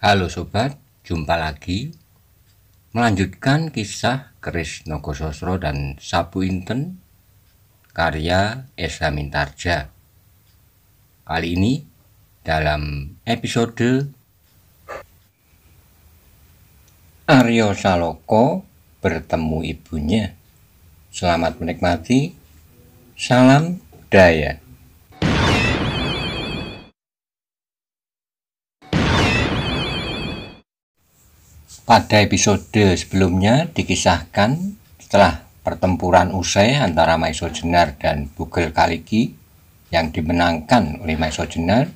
Halo sobat, jumpa lagi melanjutkan kisah Keris Nogososro dan Sapu Inten karya Esa Mintarja. Kali ini dalam episode Aryo Saloko bertemu ibunya. Selamat menikmati. Salam budaya. Pada episode sebelumnya dikisahkan setelah pertempuran usai antara Maiso Jenar dan Bugel Kaliki yang dimenangkan oleh Maiso Jenar,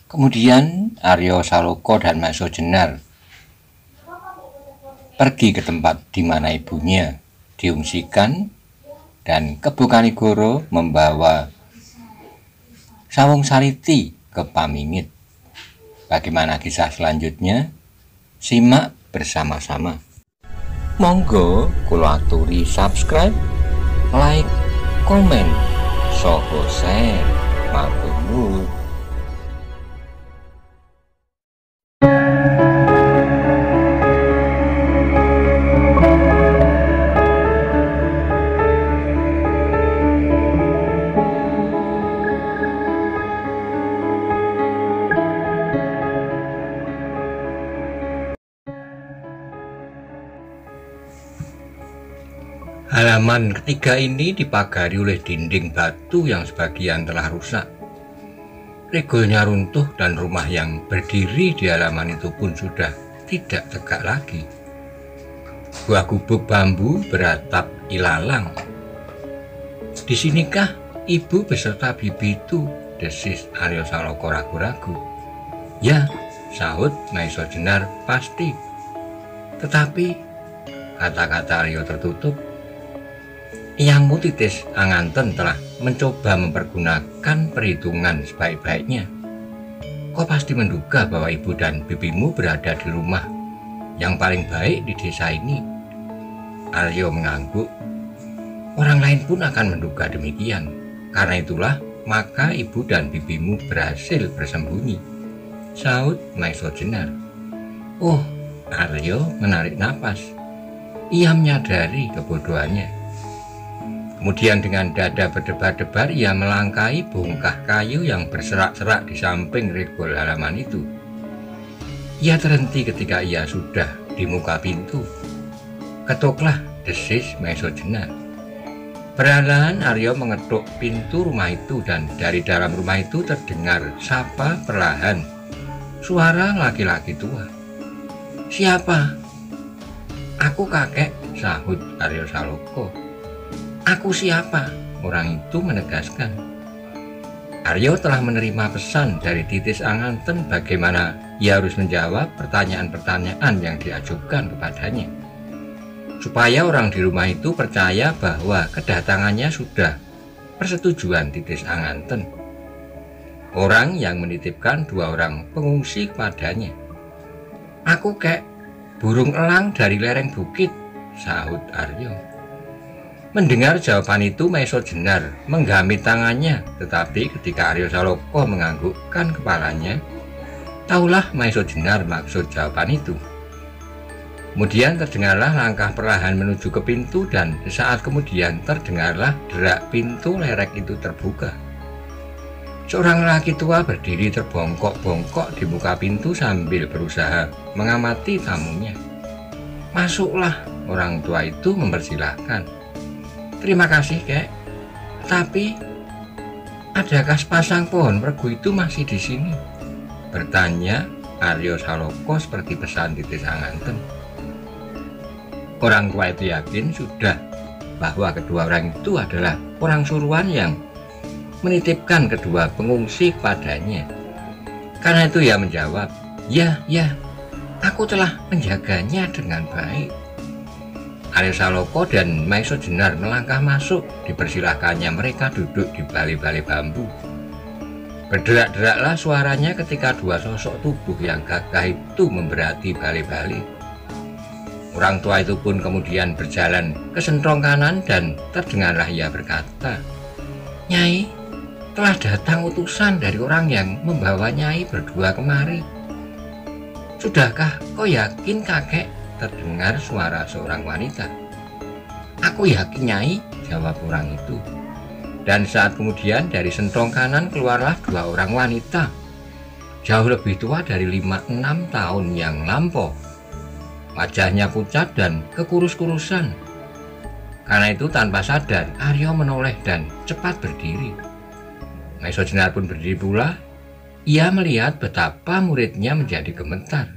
kemudian Aryo Saloko dan Maiso Jenar pergi ke tempat di mana ibunya diungsikan dan Kebo Kanigoro membawa Sawung Sariti ke Pamingit. Bagaimana kisah selanjutnya? Simak bersama-sama. Monggo kula aturi subscribe, like, komen, soho share, matur nuwun. Halaman ketiga ini dipagari oleh dinding batu yang sebagian telah rusak. Regolnya runtuh dan rumah yang berdiri di halaman itu pun sudah tidak tegak lagi. Buah gubuk bambu beratap ilalang. Di sinikah ibu beserta bibi itu? Desis Aryo Saloko ragu-ragu. Ya, sahut Maiso Jenar, pasti. Tetapi kata-kata Aryo tertutup. Eyangmu Titis Anganten telah mencoba mempergunakan perhitungan sebaik-baiknya. Kau pasti menduga bahwa ibu dan bibimu berada di rumah yang paling baik di desa ini. Aryo mengangguk. Orang lain pun akan menduga demikian. Karena itulah maka ibu dan bibimu berhasil bersembunyi, sahut Maiso Jenar. Oh, Aryo menarik napas. Ia menyadari kebodohannya. Kemudian dengan dada berdebar-debar ia melangkahi bongkah kayu yang berserak-serak di samping regol halaman itu. Ia terhenti ketika ia sudah di muka pintu. Ketoklah, desis Maiso Jenar. Perlahan Aryo mengetuk pintu rumah itu dan dari dalam rumah itu terdengar sapa perlahan. Suara laki-laki tua. Siapa? Aku kakek, sahut Aryo Saloko. Aku siapa? Orang itu menegaskan. Aryo telah menerima pesan dari Titis Anganten bagaimana ia harus menjawab pertanyaan-pertanyaan yang diajukan kepadanya. Supaya orang di rumah itu percaya bahwa kedatangannya sudah persetujuan Titis Anganten. Orang yang menitipkan dua orang pengungsi kepadanya. Aku kek burung elang dari lereng bukit, sahut Aryo. Mendengar jawaban itu Maiso Jenar menggamit tangannya, tetapi ketika Aryo Saloko menganggukkan kepalanya, taulah Maiso Jenar maksud jawaban itu. Kemudian terdengarlah langkah perlahan menuju ke pintu dan sesaat kemudian terdengarlah derak pintu lerek itu terbuka. Seorang laki tua berdiri terbongkok-bongkok di muka pintu sambil berusaha mengamati tamunya. Masuklah, orang tua itu mempersilahkan. Terima kasih, kek. Tapi, adakah sepasang pohon regu itu masih di sini? Bertanya Aryo Saloko seperti pesan Titis Anganten. Orang tua itu yakin sudah bahwa kedua orang itu adalah orang suruhan yang menitipkan kedua pengungsi kepadanya. Karena itu ia menjawab, ya, aku telah menjaganya dengan baik. Aryo Saloko dan Maiso Jenar melangkah masuk, dipersilahkannya mereka duduk di bali-bali bambu. Berderak-deraklah suaranya ketika dua sosok tubuh yang gagah itu memberati bali-bali. Orang tua itu pun kemudian berjalan ke sentrong kanan dan terdengarlah ia berkata, Nyai, telah datang utusan dari orang yang membawa Nyai berdua kemari. "Sudahkah kau yakin, kakek?" terdengar suara seorang wanita. "Aku yakin, Nyai," jawab orang itu. Dan saat kemudian dari sentong kanan keluarlah dua orang wanita, jauh lebih tua dari 5-6 tahun yang lampau. Wajahnya pucat dan kekurus-kurusan. Karena itu tanpa sadar Aryo menoleh dan cepat berdiri. Maiso Jenar pun berdiri pula. Ia melihat betapa muridnya menjadi gemetar.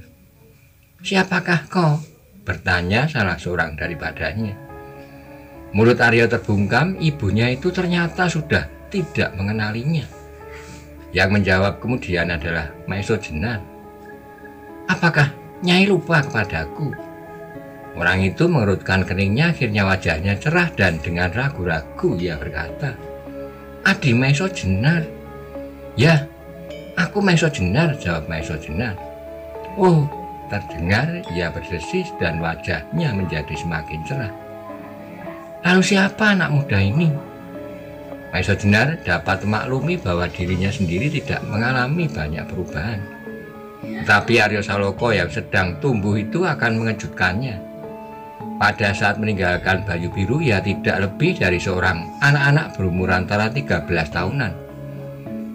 "Siapakah kau?" bertanya salah seorang daripadanya. Mulut Aryo terbungkam, ibunya itu ternyata sudah tidak mengenalinya. Yang menjawab kemudian adalah Maiso Jenar. "Apakah Nyai lupa kepadaku?" Orang itu mengerutkan keningnya, akhirnya wajahnya cerah dan dengan ragu-ragu ia berkata, "Adi Maiso Jenar." "Ya, aku Maiso Jenar," jawab Maiso Jenar. "Oh," terdengar ia berdesis dan wajahnya menjadi semakin cerah. "Lalu siapa anak muda ini?" Maiso Jenar dapat memaklumi bahwa dirinya sendiri tidak mengalami banyak perubahan. Tetapi Aryo Saloka yang sedang tumbuh itu akan mengejutkannya. Pada saat meninggalkan Bayu Biru, ia tidak lebih dari seorang anak-anak berumur antara 13 tahunan.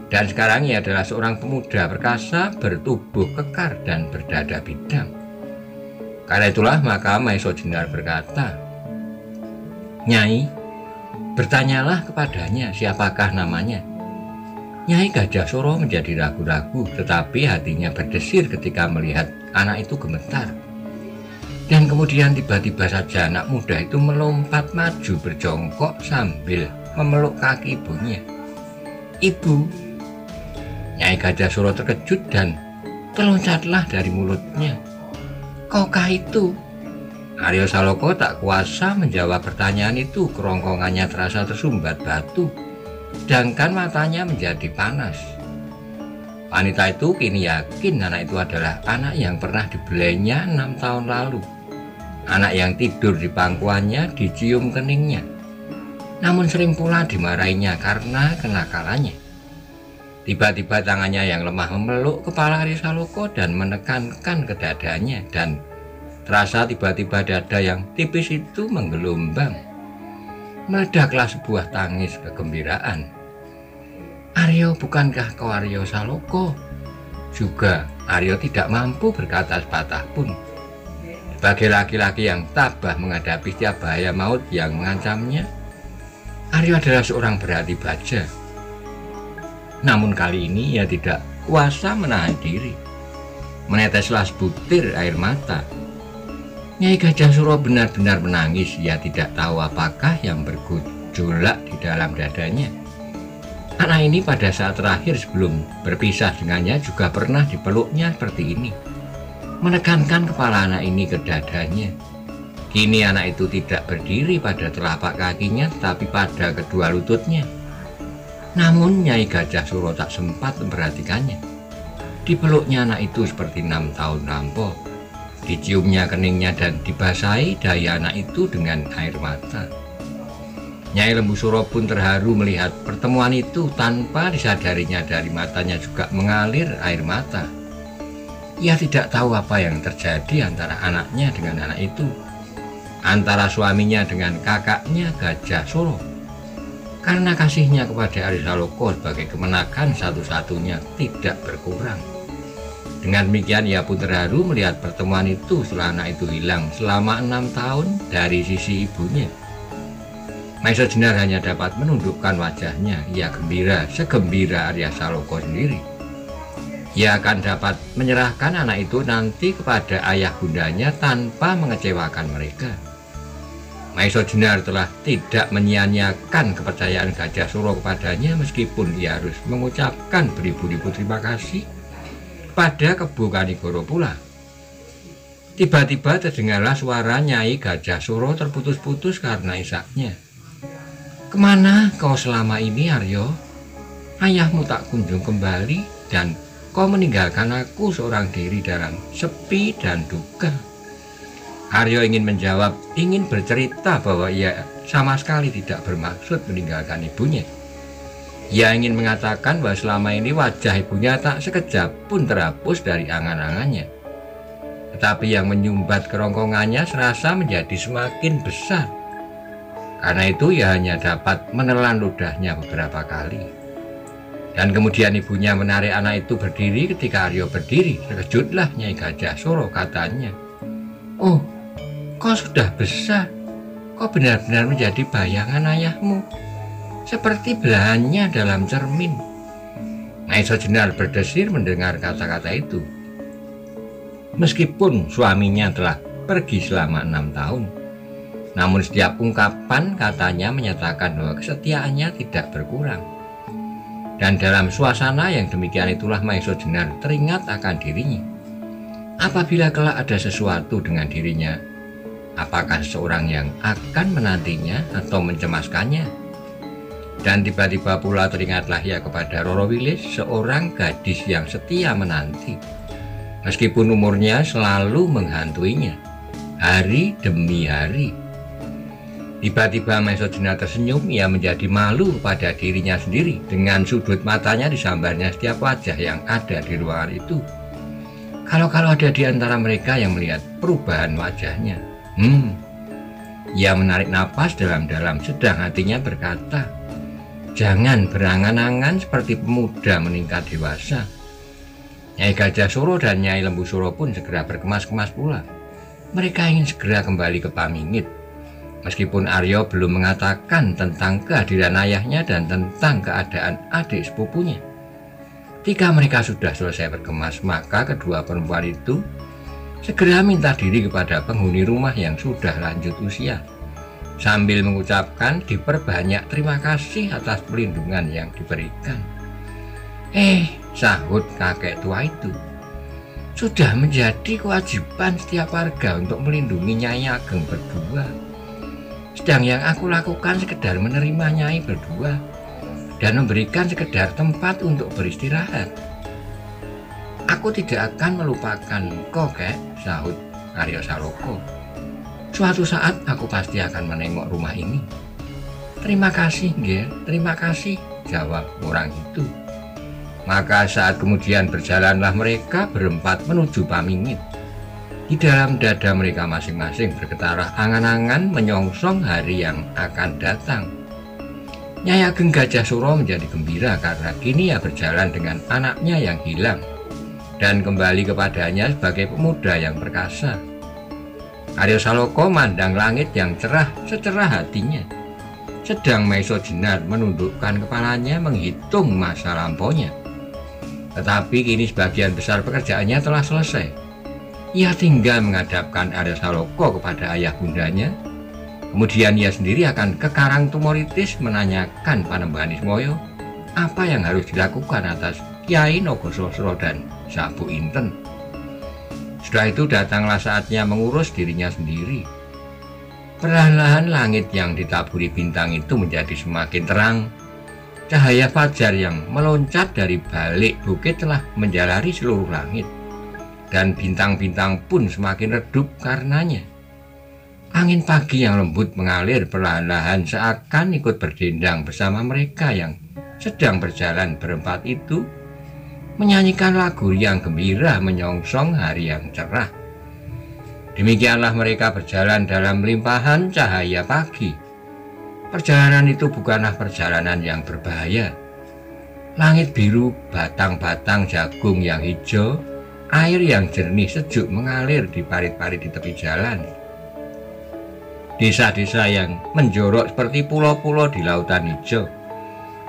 Dan sekarang ia adalah seorang pemuda perkasa, bertubuh kekar dan berdada bidang. Karena itulah maka Maiso Jenar berkata, "Nyai, bertanyalah kepadanya siapakah namanya." Nyai Gajah Suro menjadi ragu-ragu, tetapi hatinya berdesir ketika melihat anak itu gemetar. Dan kemudian tiba-tiba saja anak muda itu melompat maju berjongkok sambil memeluk kaki ibunya. "Ibu!" Nyai Gajah Suro terkejut dan terloncatlah dari mulutnya, "Kaukah itu?" Aryo Saloka tak kuasa menjawab pertanyaan itu, kerongkongannya terasa tersumbat batu, sedangkan matanya menjadi panas. Wanita itu kini yakin anak itu adalah anak yang pernah dibelainya 6 tahun lalu. Anak yang tidur di pangkuannya, dicium keningnya. Namun sering pula dimarahinya karena kenakalannya. Tiba-tiba tangannya yang lemah memeluk kepala Aryo Saloka dan menekankan ke dadanya, dan terasa tiba-tiba dada yang tipis itu menggelombang. Meledaklah sebuah tangis kegembiraan. "Aryo, bukankah kau Aryo Saloka?" Juga Aryo tidak mampu berkata sepatah pun. Sebagai laki-laki yang tabah menghadapi setiap bahaya maut yang mengancamnya, Aryo adalah seorang berhati baja. Namun kali ini ia tidak kuasa menahan diri. Meneteslah sebutir air mata. Nyai Gajah Suro benar-benar menangis. Ia tidak tahu apakah yang bergejolak di dalam dadanya. Anak ini pada saat terakhir sebelum berpisah dengannya juga pernah dipeluknya seperti ini, menekankan kepala anak ini ke dadanya. Kini anak itu tidak berdiri pada telapak kakinya, tetapi pada kedua lututnya. Namun Nyai Gajah Suro tak sempat memperhatikannya. Dipeluknya anak itu seperti 6 tahun lampau. Diciumnya keningnya dan dibasahi daya anak itu dengan air mata. Nyai Lembu Suro pun terharu melihat pertemuan itu. Tanpa disadarinya dari matanya juga mengalir air mata. Ia tidak tahu apa yang terjadi antara anaknya dengan anak itu, antara suaminya dengan kakaknya Gajah Suro. Karena kasihnya kepada Aryo Saloka sebagai kemenakan satu-satunya tidak berkurang. Dengan demikian ia pun terharu melihat pertemuan itu setelah anak itu hilang selama 6 tahun dari sisi ibunya. Maiso Jenar hanya dapat menundukkan wajahnya. Ia gembira, segembira Aryo Saloka sendiri. Ia akan dapat menyerahkan anak itu nanti kepada ayah bundanya tanpa mengecewakan mereka. Maiso Jenar telah tidak menyia-nyiakan kepercayaan Gajah Suro kepadanya, meskipun ia harus mengucapkan beribu-ribu terima kasih kepada Kebo Kanigoro pula. Tiba-tiba terdengarlah suara Nyai Gajah Suro terputus-putus karena isaknya. "Kemana kau selama ini, Aryo? Ayahmu tak kunjung kembali dan kau meninggalkan aku seorang diri dalam sepi dan duka." Aryo ingin menjawab, ingin bercerita bahwa ia sama sekali tidak bermaksud meninggalkan ibunya. Ia ingin mengatakan bahwa selama ini wajah ibunya tak sekejap pun terhapus dari angan-angannya. tetapi yang menyumbat kerongkongannya serasa menjadi semakin besar. Karena itu ia hanya dapat menelan ludahnya beberapa kali. Dan kemudian ibunya menarik anak itu berdiri. Ketika Aryo berdiri, terkejutlah Nyai Gajah Suro, katanya, "Oh, kau sudah besar. Kau benar-benar menjadi bayangan ayahmu, seperti belahannya dalam cermin." Maesa Jenar berdesir mendengar kata-kata itu. Meskipun suaminya telah pergi selama 6 tahun, namun setiap ungkapan katanya menyatakan bahwa kesetiaannya tidak berkurang. Dan dalam suasana yang demikian itulah Maesa Jenar teringat akan dirinya. Apabila kelak ada sesuatu dengan dirinya, apakah seseorang yang akan menantinya atau mencemaskannya? Dan tiba-tiba pula teringatlah ia kepada Roro Wilis, seorang gadis yang setia menanti. Meskipun umurnya selalu menghantuinya, hari demi hari. Tiba-tiba Maesa Jenar tersenyum, ia menjadi malu pada dirinya sendiri. Dengan sudut matanya disambarnya setiap wajah yang ada di ruangan itu. Kalau ada di antara mereka yang melihat perubahan wajahnya. Ia menarik napas dalam-dalam, sedang hatinya berkata, "Jangan berangan-angan seperti pemuda meningkat dewasa." Nyai Gajah Suro dan Nyai Lembu Suro pun segera berkemas-kemas pula. Mereka ingin segera kembali ke Pamingit. Meskipun Aryo belum mengatakan tentang kehadiran ayahnya dan tentang keadaan adik sepupunya. Ketika mereka sudah selesai berkemas, maka kedua perempuan itu segera minta diri kepada penghuni rumah yang sudah lanjut usia, sambil mengucapkan diperbanyak terima kasih atas perlindungan yang diberikan. Sahut kakek tua itu, "Sudah menjadi kewajiban setiap warga untuk melindungi Nyai Ageng berdua. Sedang yang aku lakukan sekedar menerima Nyai berdua dan memberikan sekedar tempat untuk beristirahat." "Aku tidak akan melupakan kau, Kek," sahut Aryo Saloko. "Suatu saat aku pasti akan menengok rumah ini." "Terima kasih, Ger, terima kasih," jawab orang itu. Maka saat kemudian berjalanlah mereka berempat menuju Pamingit. Di dalam dada mereka masing-masing bergetarlah angan-angan menyongsong hari yang akan datang. Nyai Ageng Gajah Suro menjadi gembira karena kini ia berjalan dengan anaknya yang hilang dan kembali kepadanya sebagai pemuda yang perkasa. Aryo Saloko mandang langit yang cerah secerah hatinya. Sedang Maesa Jenar menundukkan kepalanya menghitung masa lampaunya. Tetapi kini sebagian besar pekerjaannya telah selesai. Ia tinggal menghadapkan Aryo Saloko kepada ayah bundanya. Kemudian ia sendiri akan ke Karang Tumoritis menanyakan Panembahan Ismoyo apa yang harus dilakukan atas Kiai Nogososro dan Sabu Inten. Setelah itu datanglah saatnya mengurus dirinya sendiri. Perlahan-lahan langit yang ditaburi bintang itu menjadi semakin terang. Cahaya fajar yang meloncat dari balik bukit telah menjalari seluruh langit, dan bintang-bintang pun semakin redup karenanya. Angin pagi yang lembut mengalir perlahan-lahan seakan ikut berdendang bersama mereka yang sedang berjalan berempat itu, menyanyikan lagu yang gembira menyongsong hari yang cerah. Demikianlah mereka berjalan dalam limpahan cahaya pagi. Perjalanan itu bukanlah perjalanan yang berbahaya. Langit biru, batang-batang jagung yang hijau, air yang jernih sejuk mengalir di parit-parit di tepi jalan. Desa-desa yang menjorok seperti pulau-pulau di lautan hijau.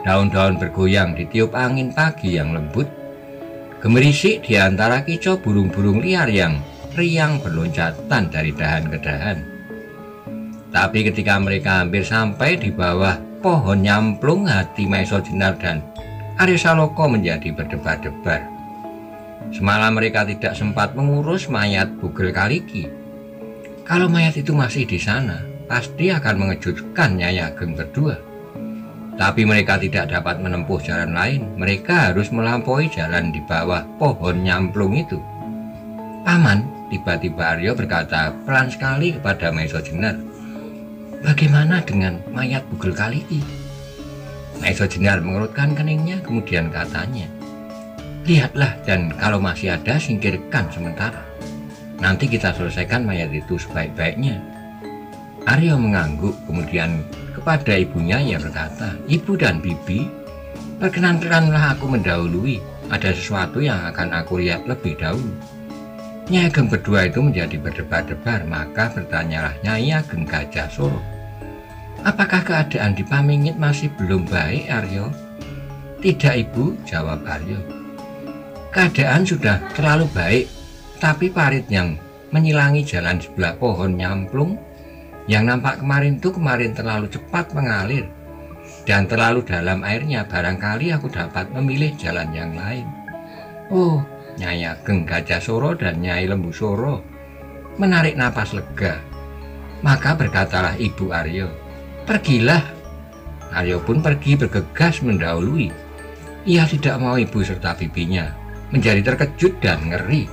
Daun-daun bergoyang ditiup angin pagi yang lembut. Gemerisik di antara kicau burung-burung liar yang riang berloncatan dari dahan ke dahan. Tapi ketika mereka hampir sampai di bawah pohon nyamplung, hati Maesa Jenar dan Aryo Saloko menjadi berdebar-debar. Semalam mereka tidak sempat mengurus mayat Bugel Kaliki. Kalau mayat itu masih di sana, pasti akan mengejutkan Nyai Ageng berdua. Tapi mereka tidak dapat menempuh jalan lain. Mereka harus melampaui jalan di bawah pohon nyamplung itu. "Paman," tiba-tiba Aryo berkata pelan sekali kepada Maesa Jenar, "Bagaimana dengan mayat Bugel Kaliki?" Maesa Jenar mengerutkan keningnya, kemudian katanya, "Lihatlah, dan kalau masih ada singkirkan sementara." Nanti kita selesaikan mayat itu sebaik-baiknya. Aryo mengangguk, kemudian kepada ibunya ia berkata, "Ibu dan Bibi, perkenankanlah aku mendahului. Ada sesuatu yang akan aku lihat lebih dahulu." Nyai Ageng berdua itu menjadi berdebar-debar, maka bertanyalah Nyai Ageng Gajah Soro, "Apakah keadaan di Pamingit masih belum baik, Aryo?" "Tidak, Ibu," jawab Aryo. "Keadaan sudah terlalu baik, tapi parit yang menyilangi jalan sebelah pohon nyamplung yang nampak kemarin terlalu cepat mengalir dan terlalu dalam airnya. Barangkali aku dapat memilih jalan yang lain." Oh, Nyai Ageng Gajah Soro dan Nyai Lembu Soro menarik napas lega. Maka berkatalah Ibu Aryo, "Pergilah." Aryo pun pergi bergegas mendahului. Ia tidak mau ibu serta bibinya menjadi terkejut dan ngeri.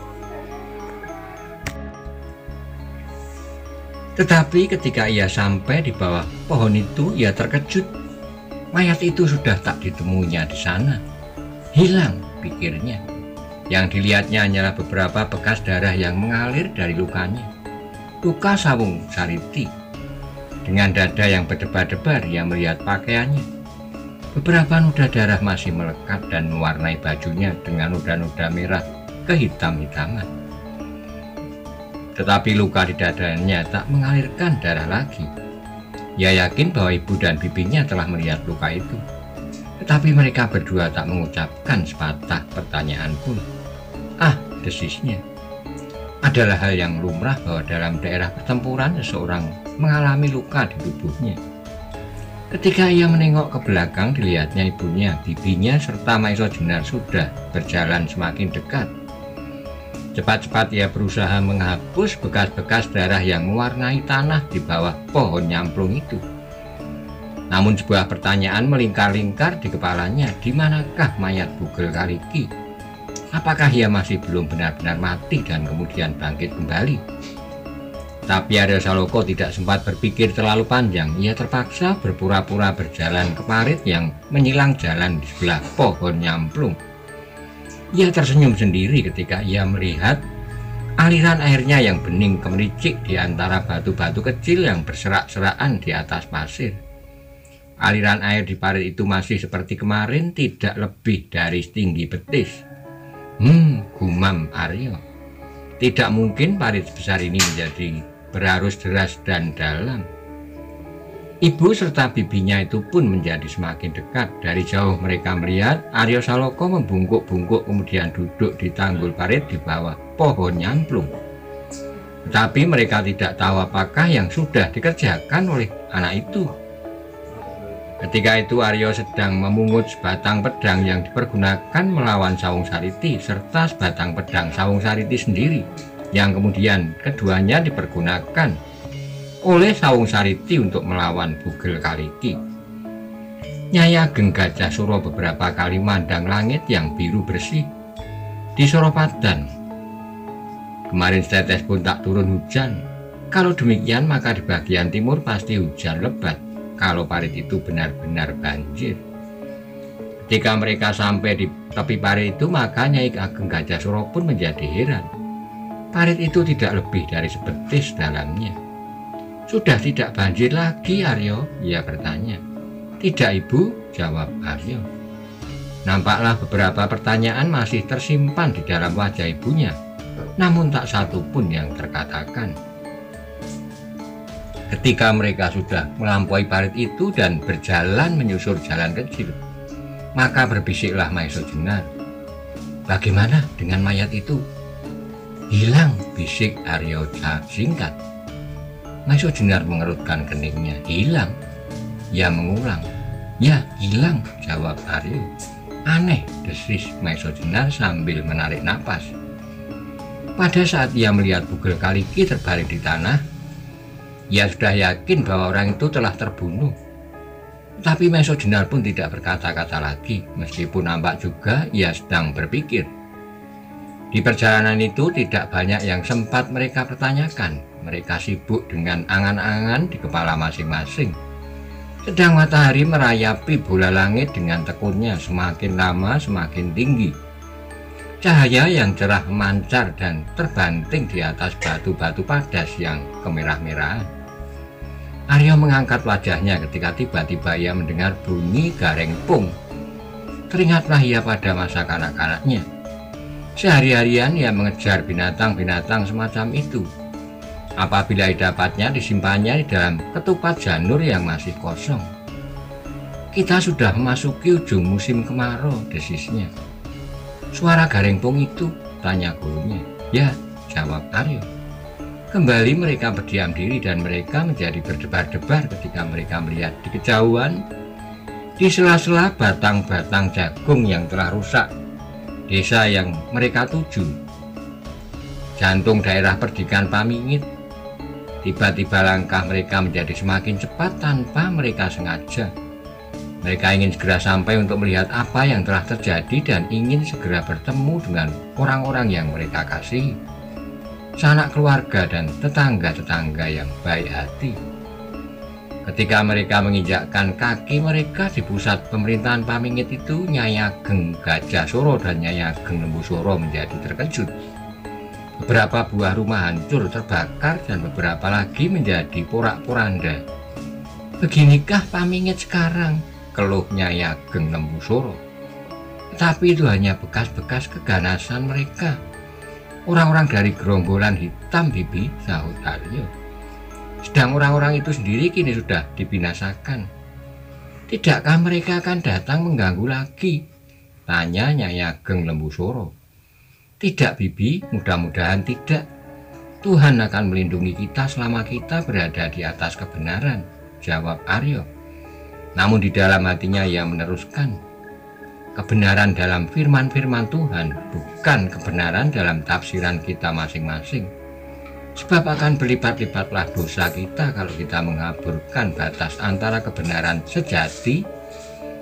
Tetapi ketika ia sampai di bawah pohon itu, ia terkejut. Mayat itu sudah tak ditemuinya di sana. Hilang, pikirnya. Yang dilihatnya hanyalah beberapa bekas darah yang mengalir dari lukanya. Luka Sawung Sariti. Dengan dada yang berdebar-debar, ia melihat pakaiannya. Beberapa noda darah masih melekat dan mewarnai bajunya dengan noda-noda merah kehitam-hitaman. Tetapi luka di dadanya tak mengalirkan darah lagi. Ia yakin bahwa ibu dan bibinya telah melihat luka itu. Tetapi mereka berdua tak mengucapkan sepatah pertanyaan pun. "Ah," desisnya, "adalah hal yang lumrah bahwa dalam daerah pertempuran seseorang mengalami luka di tubuhnya." Ketika ia menengok ke belakang, dilihatnya ibunya, bibinya, serta Maiso Jenar sudah berjalan semakin dekat. Cepat-cepat ia berusaha menghapus bekas-bekas darah yang mewarnai tanah di bawah pohon nyamplung itu. Namun sebuah pertanyaan melingkar-lingkar di kepalanya, di manakah mayat Bugel Kaliki? Apakah ia masih belum benar-benar mati dan kemudian bangkit kembali? Tapi Aryo Saloka tidak sempat berpikir terlalu panjang. Ia terpaksa berpura-pura berjalan ke parit yang menyilang jalan di sebelah pohon nyamplung. Ia tersenyum sendiri ketika ia melihat aliran airnya yang bening kemericik di antara batu-batu kecil yang berserak-serakan di atas pasir. Aliran air di parit itu masih seperti kemarin, tidak lebih dari setinggi betis. Gumam Aryo. Tidak mungkin parit sebesar ini menjadi berarus deras dan dalam. Ibu serta bibinya itu pun menjadi semakin dekat. Dari jauh mereka melihat Aryo Saloka membungkuk-bungkuk kemudian duduk di tanggul parit di bawah pohon nyamplung. Tetapi mereka tidak tahu apakah yang sudah dikerjakan oleh anak itu. Ketika itu Aryo sedang memungut sebatang pedang yang dipergunakan melawan Sawung Sariti serta sebatang pedang Sawung Sariti sendiri, yang kemudian keduanya dipergunakan oleh Sawung Sariti untuk melawan Bugel Kaliki. Nyai Ageng Gajah Suro beberapa kali mandang langit yang biru bersih di Soropadan. Kemarin setetes pun tak turun hujan. Kalau demikian maka di bagian timur pasti hujan lebat kalau parit itu benar-benar banjir. Ketika mereka sampai di tepi parit itu, maka Nyai Ageng Gajah Suro pun menjadi heran. Parit itu tidak lebih dari sebetis dalamnya. "Sudah tidak banjir lagi, Aryo?" ia bertanya. "Tidak, Ibu," jawab Aryo. Nampaklah beberapa pertanyaan masih tersimpan di dalam wajah ibunya, namun tak satu pun yang terkatakan. Ketika mereka sudah melampaui parit itu dan berjalan menyusur jalan kecil, maka berbisiklah Maiso Jenar, "Bagaimana dengan mayat itu?" "Hilang," bisik Aryo singkat. Maiso Jenar mengerutkan keningnya. "Hilang?" Ia mengulang. "Ya, hilang," jawab Aryo. "Aneh," desis Maiso Jenar sambil menarik napas. Pada saat ia melihat Bugel Kaliki terbaring di tanah, ia sudah yakin bahwa orang itu telah terbunuh. Tapi Maiso Jenar pun tidak berkata-kata lagi, meskipun nampak juga ia sedang berpikir. Di perjalanan itu tidak banyak yang sempat mereka pertanyakan. Mereka sibuk dengan angan-angan di kepala masing-masing. Sedang matahari merayapi bola langit dengan tekunnya, semakin lama semakin tinggi. Cahaya yang cerah memancar dan terbanting di atas batu-batu padas yang kemerah-merahan. Aryo mengangkat wajahnya ketika tiba-tiba ia mendengar bunyi garengpung. Teringatlah ia pada masa kanak-kanaknya. Sehari-harian ia mengejar binatang-binatang semacam itu. Apabila didapatnya, disimpannya di dalam ketupat janur yang masih kosong. Kita sudah memasuki ujung musim kemarau, desisnya. Suara garengpung itu, tanya gurunya. Ya, jawab Aryo. Kembali mereka berdiam diri dan mereka menjadi berdebar-debar ketika mereka melihat di kejauhan, di sela-sela batang-batang jagung yang telah rusak, desa yang mereka tuju. Jantung daerah perdikan Pamingit. Tiba-tiba langkah mereka menjadi semakin cepat tanpa mereka sengaja. Mereka ingin segera sampai untuk melihat apa yang telah terjadi dan ingin segera bertemu dengan orang-orang yang mereka kasihi, sanak keluarga dan tetangga-tetangga yang baik hati. Ketika mereka menginjakkan kaki mereka di pusat pemerintahan Pamingit itu, Nyai Ageng Gajah Soro dan Nyai Ageng Lembu Soro menjadi terkejut. Beberapa buah rumah hancur terbakar dan beberapa lagi menjadi porak-poranda. Beginikah Pamingit sekarang? Keluh Nyai Ageng Lembu Soro. Tapi itu hanya bekas-bekas keganasan mereka. Orang-orang dari gerombolan hitam, Bibi, sahut Aryo. Sedang orang-orang itu sendiri kini sudah dibinasakan. Tidakkah mereka akan datang mengganggu lagi? Tanya Nyai Ageng Lembu Soro. Tidak, Bibi, mudah-mudahan tidak. Tuhan akan melindungi kita selama kita berada di atas kebenaran, jawab Aryo. Namun di dalam hatinya ia meneruskan, kebenaran dalam firman-firman Tuhan, bukan kebenaran dalam tafsiran kita masing-masing. Sebab akan berlipat-lipatlah dosa kita kalau kita mengaburkan batas antara kebenaran sejati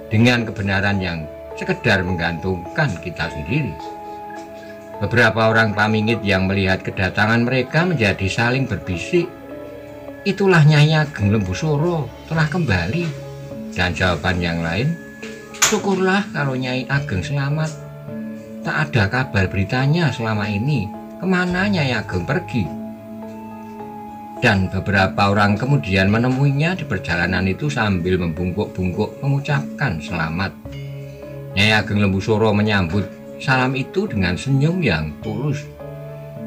dengan kebenaran yang sekedar menggantungkan kita sendiri. Beberapa orang Pamingit yang melihat kedatangan mereka menjadi saling berbisik. Itulah Nyai Ageng Lembu Soro telah kembali. Dan jawaban yang lain, syukurlah kalau Nyai Ageng selamat. Tak ada kabar beritanya selama ini. Kemana Nyai Ageng pergi? Dan beberapa orang kemudian menemuinya di perjalanan itu sambil membungkuk-bungkuk mengucapkan selamat. Nyai Ageng Lembu Soro menyambut salam itu dengan senyum yang tulus.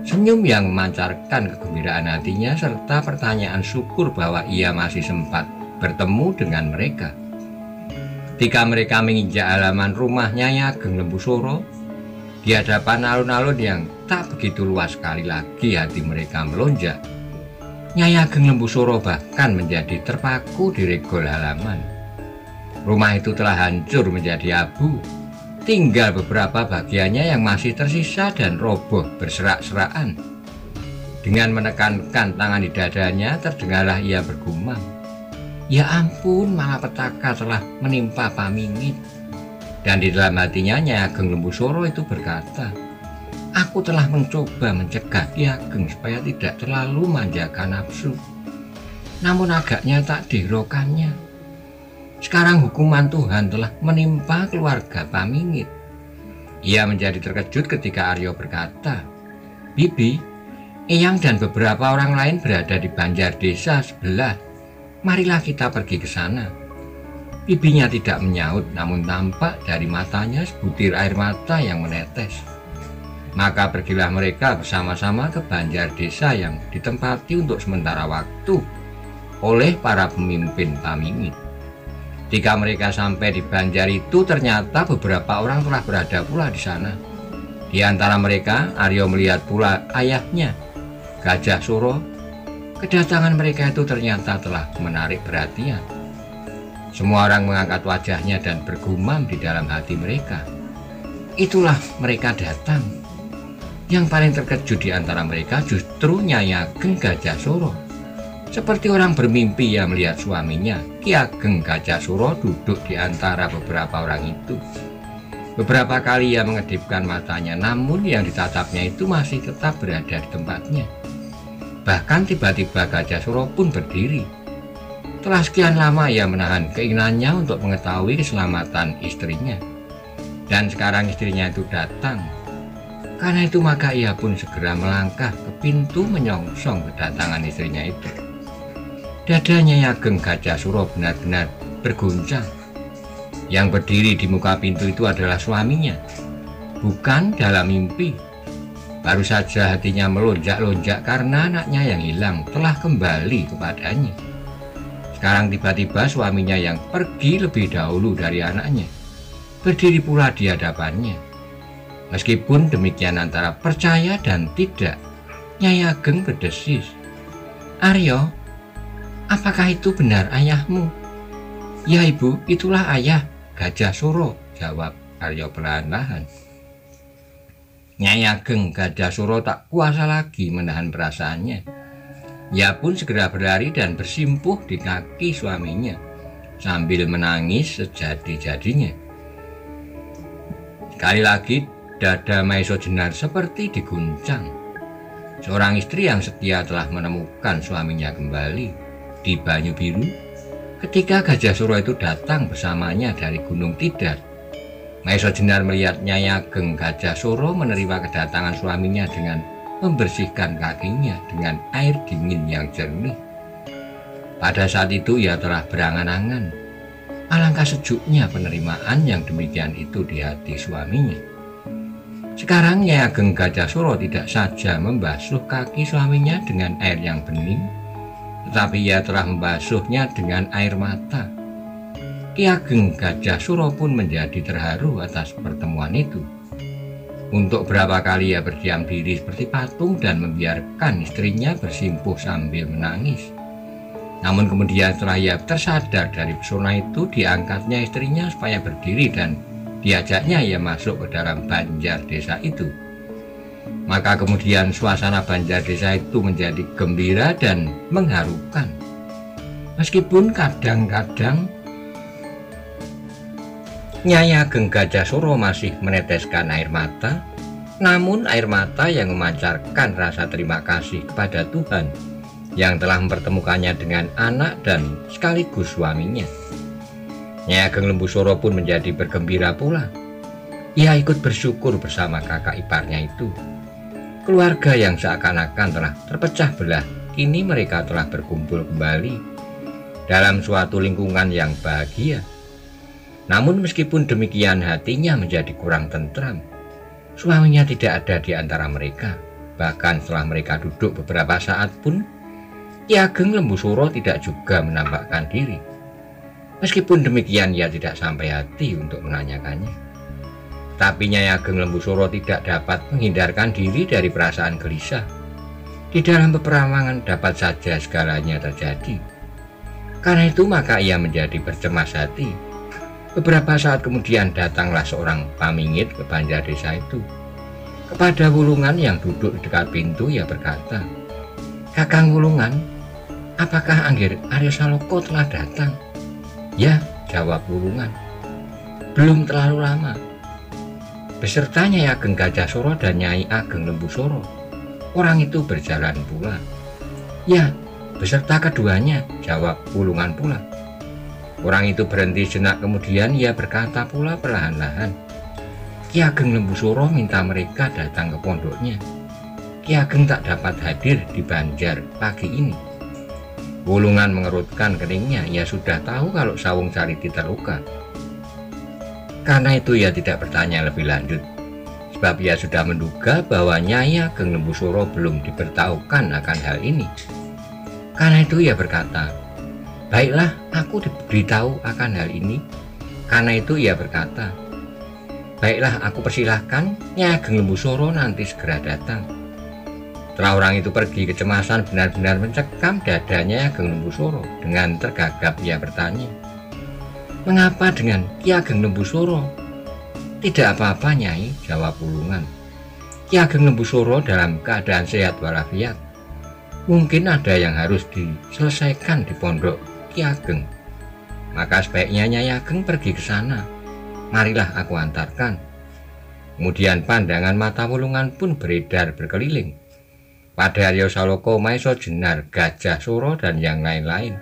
Senyum yang memancarkan kegembiraan hatinya serta pertanyaan syukur bahwa ia masih sempat bertemu dengan mereka. Ketika mereka menginjak halaman rumah Nyai Ageng Lembu Soro, di hadapan alun-alun yang tak begitu luas, sekali lagi hati mereka melonjak. Nyai Ageng Lembu Soro bahkan menjadi terpaku di regol halaman. Rumah itu telah hancur menjadi abu. Tinggal beberapa bagiannya yang masih tersisa dan roboh berserak-serakan. Dengan menekankan tangan di dadanya, terdengarlah ia bergumam. Ya ampun, malapetaka telah menimpa Pamingit. Dan di dalam hatinya Nyai Ageng Lembu Soro itu berkata, aku telah mencoba mencegah Ki Ageng supaya tidak terlalu manjakan nafsu. Namun agaknya tak dihiraukannya. Sekarang hukuman Tuhan telah menimpa keluarga Pamingit. Ia menjadi terkejut ketika Aryo berkata, Bibi, Eyang dan beberapa orang lain berada di banjar desa sebelah. Marilah kita pergi ke sana. Bibinya tidak menyaut, namun tampak dari matanya sebutir air mata yang menetes. Maka pergilah mereka bersama-sama ke banjar desa yang ditempati untuk sementara waktu oleh para pemimpin Pamingit. Ketika mereka sampai di banjar itu, ternyata beberapa orang telah berada pula di sana. Di antara mereka, Aryo melihat pula ayahnya, Gajah Soro. Kedatangan mereka itu ternyata telah menarik perhatian. Semua orang mengangkat wajahnya dan bergumam di dalam hati mereka. Itulah mereka datang. Yang paling terkejut di antara mereka justru Nyai Ageng Gajah Soro. Seperti orang bermimpi ia melihat suaminya, Ki Ageng Gajah Soro, duduk di antara beberapa orang itu. Beberapa kali ia mengedipkan matanya, namun yang ditatapnya itu masih tetap berada di tempatnya. Bahkan tiba-tiba Gajah Soro pun berdiri. Telah sekian lama ia menahan keinginannya untuk mengetahui keselamatan istrinya. Dan sekarang istrinya itu datang. Karena itu maka ia pun segera melangkah ke pintu menyongsong kedatangan istrinya itu. Dadanya Nyai Ageng Gajah Suro benar-benar berguncang. Yang berdiri di muka pintu itu adalah suaminya, bukan dalam mimpi. Baru saja hatinya melonjak-lonjak karena anaknya yang hilang telah kembali kepadanya. Sekarang tiba-tiba suaminya yang pergi lebih dahulu dari anaknya berdiri pula di hadapannya. Meskipun demikian antara percaya dan tidak, Nyai Ageng berdesis, "Aryo, apakah itu benar ayahmu?" "Ya ibu, itulah ayah, Gajah Suro," jawab Aryo perlahan-lahan. Nyai Ageng Gajah Suro tak kuasa lagi menahan perasaannya. Ia pun segera berlari dan bersimpuh di kaki suaminya sambil menangis sejadi-jadinya. Sekali lagi dada Maiso Jenar seperti diguncang. Seorang istri yang setia telah menemukan suaminya kembali di Banyu Biru ketika Gajah Suro itu datang bersamanya dari Gunung Tidar. Maiso Jenar melihat Nyai Ageng Gajah Suro menerima kedatangan suaminya dengan membersihkan kakinya dengan air dingin yang jernih. Pada saat itu ia telah berangan-angan. Alangkah sejuknya penerimaan yang demikian itu di hati suaminya. Sekarang Nyai Ageng Gajah Suro tidak saja membasuh kaki suaminya dengan air yang bening, tetapi ia telah membasuhnya dengan air mata. Ki Ageng Gajah Suro pun menjadi terharu atas pertemuan itu. Untuk berapa kali ia berdiam diri seperti patung dan membiarkan istrinya bersimpuh sambil menangis. Namun kemudian setelah ia tersadar dari pesona itu, diangkatnya istrinya supaya berdiri dan diajaknya ia masuk ke dalam banjar desa itu. Maka kemudian suasana banjar desa itu menjadi gembira dan mengharukan. Meskipun kadang-kadang Nyai Ageng Gajah Suro masih meneteskan air mata, namun air mata yang memancarkan rasa terima kasih kepada Tuhan yang telah mempertemukannya dengan anak dan sekaligus suaminya. Nyai Ageng Lembu Suro pun menjadi bergembira pula. Ia ikut bersyukur bersama kakak iparnya itu. Keluarga yang seakan-akan telah terpecah belah, kini mereka telah berkumpul kembali dalam suatu lingkungan yang bahagia. Namun meskipun demikian hatinya menjadi kurang tentram. Suaminya tidak ada di antara mereka. Bahkan setelah mereka duduk beberapa saat pun, Ki Ageng Lembu Suro tidak juga menampakkan diri. Meskipun demikian ia tidak sampai hati untuk menanyakannya. Tapi Nyai Ageng Lembu Suro tidak dapat menghindarkan diri dari perasaan gelisah. Di dalam peperangan dapat saja segalanya terjadi. Karena itu maka ia menjadi bercemas hati. Beberapa saat kemudian datanglah seorang pamingit ke banjar desa itu. Kepada Wulungan yang duduk di dekat pintu ia berkata, "Kakang Wulungan, apakah Angger Arya Saloka telah datang?" "Ya," jawab Wulungan, "belum terlalu lama." Beserta Nyai Ageng Gajah Suro dan Nyai Ageng Lembu Suro, orang itu berjalan pula. "Ya, beserta keduanya," jawab Wulungan pula. Orang itu berhenti sejenak, kemudian ia berkata pula perlahan-lahan, "Ki Ageng Lembu Suro minta mereka datang ke pondoknya. Ki Ageng tak dapat hadir di Banjar pagi ini." Wulungan mengerutkan keningnya. Ia sudah tahu kalau Sawung Cariti terluka. Karena itu ia tidak bertanya lebih lanjut, sebab ia sudah menduga bahwa Nyai Ageng Lembu Suro belum diberitahukan akan hal ini. Karena itu ia berkata, "Baiklah, aku diberitahu akan hal ini." Karena itu ia berkata, "Baiklah, aku persilahkan Nyai Ageng Lembu Suro nanti segera datang." Setelah orang itu pergi, kecemasan benar-benar mencekam dadanya Ageng Lembu Suro. Dengan tergagap ia bertanya, "Mengapa dengan Ki Ageng Lembu Suro?" "Tidak apa-apa, Nyai," jawab Wulungan. "Ki Ageng Lembu Suro dalam keadaan sehat walafiat. Mungkin ada yang harus diselesaikan di pondok Ki Ageng. Maka sebaiknya Nyai Ageng pergi ke sana. Marilah aku antarkan." Kemudian pandangan mata Wulungan pun beredar berkeliling pada Arya Saloka, Maiso Jenar, Gajah Suro, dan yang lain-lain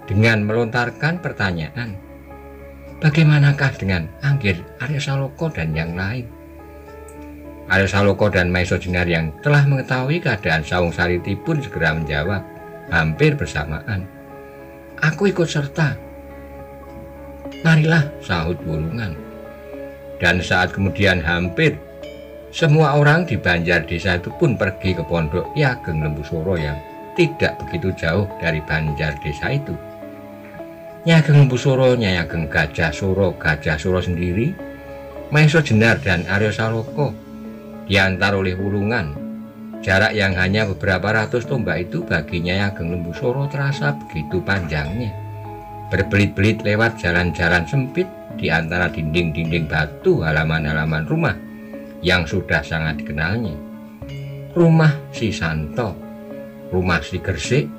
dengan melontarkan pertanyaan, "Bagaimanakah dengan Angger Arya Saloka dan yang lain?" Aryo Saloka dan Maesa Jenar yang telah mengetahui keadaan Sawung Sariti pun segera menjawab hampir bersamaan. "Aku ikut serta." "Marilah," sahut Wulungan. Dan saat kemudian hampir semua orang di Banjar Desa itu pun pergi ke pondok Ki Ageng Lembusura yang tidak begitu jauh dari Banjar Desa itu. Nyai Ageng Lembusura, Nyai Ageng Gajah Sura sendiri, Maesa Jenar dan Aryo Saloka diantar oleh Wulungan. Jarak yang hanya beberapa ratus tombak itu bagi Nyai Ageng Lembusura terasa begitu panjangnya. Berbelit-belit lewat jalan-jalan sempit di antara dinding-dinding batu halaman-halaman rumah yang sudah sangat dikenalnya. Rumah si Santo, rumah si Gersik,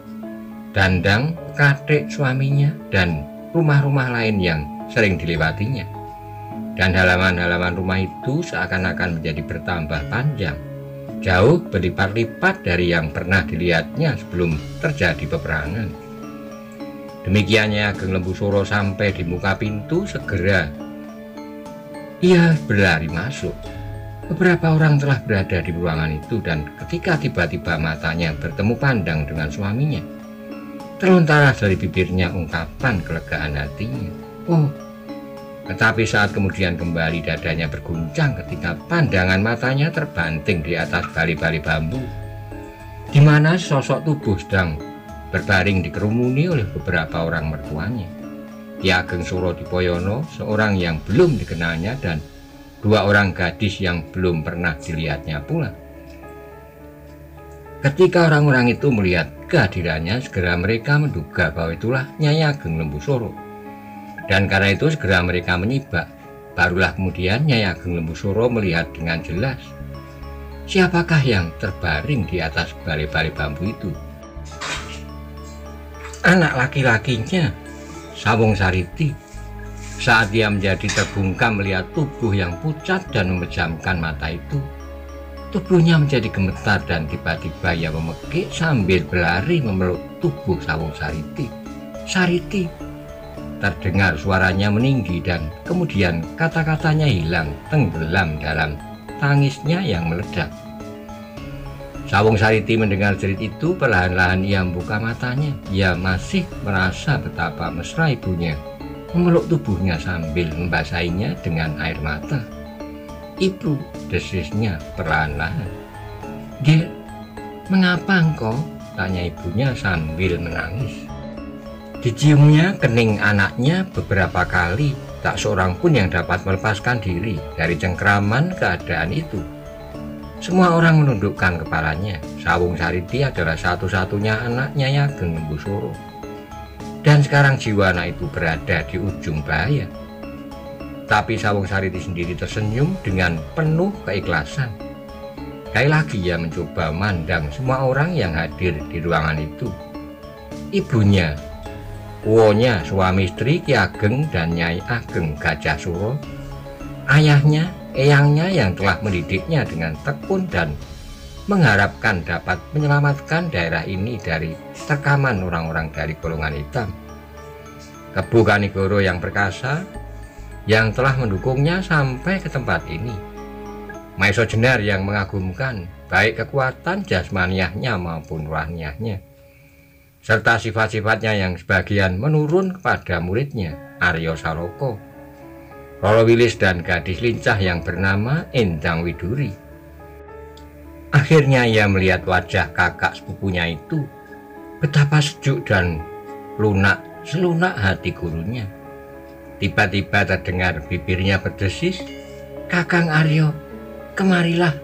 Dandang, Kadek suaminya, dan rumah-rumah lain yang sering dilewatinya. Dan halaman-halaman rumah itu seakan-akan menjadi bertambah panjang, jauh berlipat-lipat dari yang pernah dilihatnya sebelum terjadi peperangan. Demikiannya Ageng Lembusura sampai di muka pintu, segera ia berlari masuk. Beberapa orang telah berada di ruangan itu, dan ketika tiba-tiba matanya bertemu pandang dengan suaminya, terlontar dari bibirnya ungkapan kelegaan hatinya. "Oh." Tetapi saat kemudian kembali dadanya berguncang ketika pandangan matanya terbanting di atas bali-bali bambu, di mana sosok tubuh sedang berbaring dikerumuni oleh beberapa orang mertuanya, Ki Ageng Suradipoyono, seorang yang belum dikenalnya, dan dua orang gadis yang belum pernah dilihatnya pula. Ketika orang-orang itu melihat kehadirannya, segera mereka menduga bahwa itulah Nyai Ageng Lembusura. Dan karena itu segera mereka menyibak. Barulah kemudian Nyai Ageng Lembusura melihat dengan jelas siapakah yang terbaring di atas bali-bali bambu itu. Anak laki-lakinya, Sawung Sariti. Saat dia menjadi terbungkam melihat tubuh yang pucat dan memejamkan mata itu, tubuhnya menjadi gemetar dan tiba-tiba ia memekik sambil berlari memeluk tubuh Sawung Sariti. "Sariti!" Terdengar suaranya meninggi dan kemudian kata-katanya hilang tenggelam dalam tangisnya yang meledak. Sawung Sariti mendengar jerit itu, perlahan-lahan ia membuka matanya. Ia masih merasa betapa mesra ibunya memeluk tubuhnya sambil membasahinya dengan air mata. "Ibu," desisnya perlahan-lahan. "Dek, mengapa engkau?" tanya ibunya sambil menangis. Diciumnya kening anaknya beberapa kali, tak seorang pun yang dapat melepaskan diri dari cengkraman keadaan itu. Semua orang menundukkan kepalanya. Sawung Sariti adalah satu-satunya anak Nyai Ageng Lembusura. Dan sekarang jiwa anak itu berada di ujung bahaya. Tapi Sawung Sariti sendiri tersenyum dengan penuh keikhlasan. Sekali lagi ia mencoba memandang semua orang yang hadir di ruangan itu. Ibunya, uwonya suami istri Ki Ageng dan Nyai Ageng Gajah Sura, ayahnya, eyangnya yang telah mendidiknya dengan tekun dan mengharapkan dapat menyelamatkan daerah ini dari tekaman orang-orang dari golongan hitam. Kebu Kanigoro yang perkasa yang telah mendukungnya sampai ke tempat ini. Maesa Jenar yang mengagumkan baik kekuatan jasmaniahnya maupun rohaniahnya, serta sifat-sifatnya yang sebagian menurun kepada muridnya Aryo Saloka, Roro Wilis, dan gadis lincah yang bernama Endang Widuri. Akhirnya ia melihat wajah kakak sepupunya itu, betapa sejuk dan selunak hati gurunya. Tiba-tiba terdengar bibirnya berdesis, "Kakang Aryo, kemarilah."